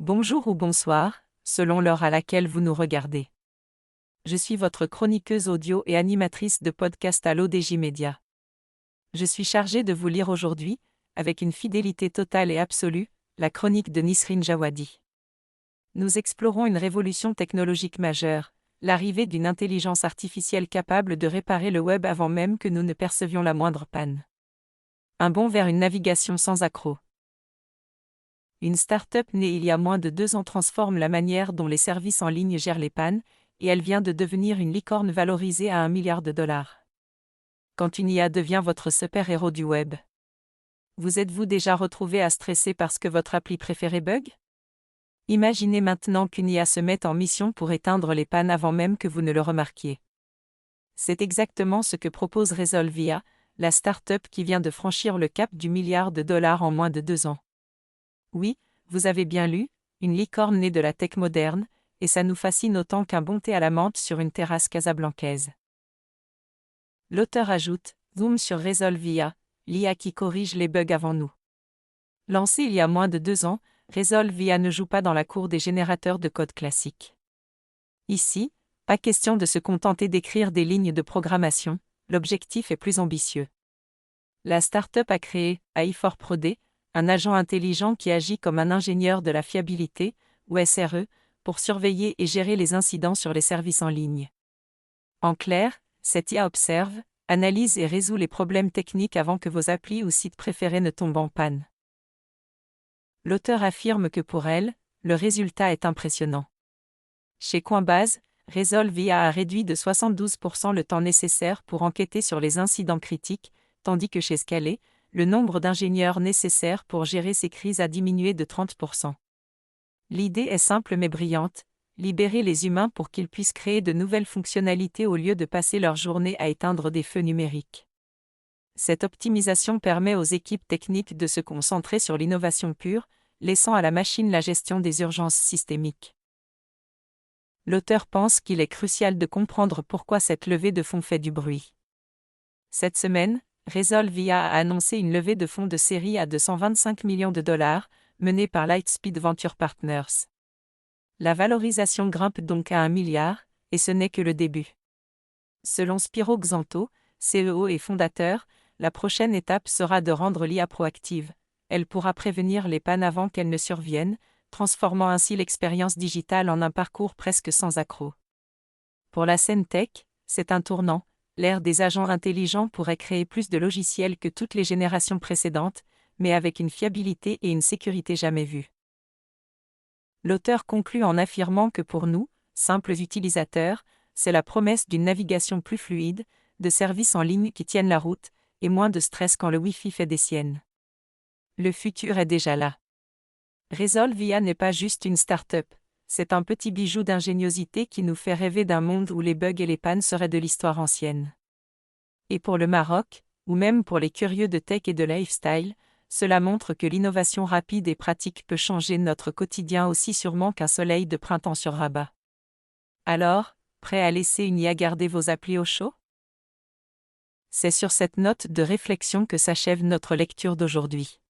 Bonjour ou bonsoir, selon l'heure à laquelle vous nous regardez. Je suis votre chroniqueuse audio et animatrice de podcast à l'ODJ Média. Je suis chargée de vous lire aujourd'hui, avec une fidélité totale et absolue, la chronique de Nisrine Jawadi. Nous explorons une révolution technologique majeure, l'arrivée d'une intelligence artificielle capable de réparer le web avant même que nous ne percevions la moindre panne. Un bond vers une navigation sans accroc. Une start-up née il y a moins de 2 ans transforme la manière dont les services en ligne gèrent les pannes, et elle vient de devenir une licorne valorisée à $1 milliard. Quand une IA devient votre super-héros du web. Vous êtes-vous déjà retrouvé à stresser parce que votre appli préférée bug? Imaginez maintenant qu'une IA se mette en mission pour éteindre les pannes avant même que vous ne le remarquiez. C'est exactement ce que propose Resolve.ia, la start-up qui vient de franchir le cap du $1 milliard en moins de 2 ans. Oui, vous avez bien lu, une licorne née de la tech moderne, et ça nous fascine autant qu'un bon thé à la menthe sur une terrasse casablancaise. L'auteur ajoute, zoom sur Resolve.ia, l'IA qui corrige les bugs avant nous. Lancé il y a moins de 2 ans, Resolve.ia ne joue pas dans la cour des générateurs de code classiques. Ici, pas question de se contenter d'écrire des lignes de programmation, l'objectif est plus ambitieux. La start-up a créé AI4Prod, un agent intelligent qui agit comme un ingénieur de la fiabilité, ou SRE, pour surveiller et gérer les incidents sur les services en ligne. En clair, cette IA observe, analyse et résout les problèmes techniques avant que vos applis ou sites préférés ne tombent en panne. L'auteur affirme que pour elle, le résultat est impressionnant. Chez Coinbase, Resolve.ia a réduit de 72% le temps nécessaire pour enquêter sur les incidents critiques, tandis que chez Scalé, le nombre d'ingénieurs nécessaires pour gérer ces crises a diminué de 30%. L'idée est simple mais brillante, libérer les humains pour qu'ils puissent créer de nouvelles fonctionnalités au lieu de passer leur journée à éteindre des feux numériques. Cette optimisation permet aux équipes techniques de se concentrer sur l'innovation pure, laissant à la machine la gestion des urgences systémiques. L'auteur pense qu'il est crucial de comprendre pourquoi cette levée de fonds fait du bruit. Cette semaine, Resolve.ia a annoncé une levée de fonds de série à $225 millions, menée par Lightspeed Venture Partners. La valorisation grimpe donc à $1 milliard, et ce n'est que le début. Selon Spiro Xanto, CEO et fondateur, la prochaine étape sera de rendre l'IA proactive. Elle pourra prévenir les pannes avant qu'elles ne surviennent, transformant ainsi l'expérience digitale en un parcours presque sans accroc. Pour la scène tech, c'est un tournant. L'ère des agents intelligents pourrait créer plus de logiciels que toutes les générations précédentes, mais avec une fiabilité et une sécurité jamais vues. L'auteur conclut en affirmant que pour nous, simples utilisateurs, c'est la promesse d'une navigation plus fluide, de services en ligne qui tiennent la route, et moins de stress quand le Wi-Fi fait des siennes. Le futur est déjà là. Resolve.ia n'est pas juste une start-up, c'est un petit bijou d'ingéniosité qui nous fait rêver d'un monde où les bugs et les pannes seraient de l'histoire ancienne. Et pour le Maroc, ou même pour les curieux de tech et de lifestyle, cela montre que l'innovation rapide et pratique peut changer notre quotidien aussi sûrement qu'un soleil de printemps sur Rabat. Alors, prêt à laisser une IA garder vos applis au chaud? C'est sur cette note de réflexion que s'achève notre lecture d'aujourd'hui.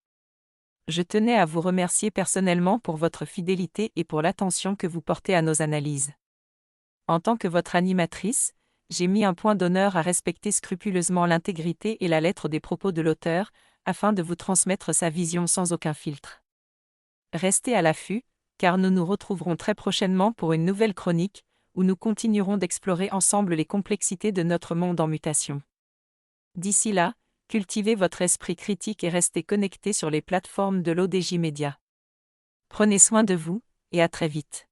Je tenais à vous remercier personnellement pour votre fidélité et pour l'attention que vous portez à nos analyses. En tant que votre animatrice, j'ai mis un point d'honneur à respecter scrupuleusement l'intégrité et la lettre des propos de l'auteur, afin de vous transmettre sa vision sans aucun filtre. Restez à l'affût, car nous nous retrouverons très prochainement pour une nouvelle chronique, où nous continuerons d'explorer ensemble les complexités de notre monde en mutation. D'ici là, cultivez votre esprit critique et restez connectés sur les plateformes de l'ODJ Média. Prenez soin de vous, et à très vite.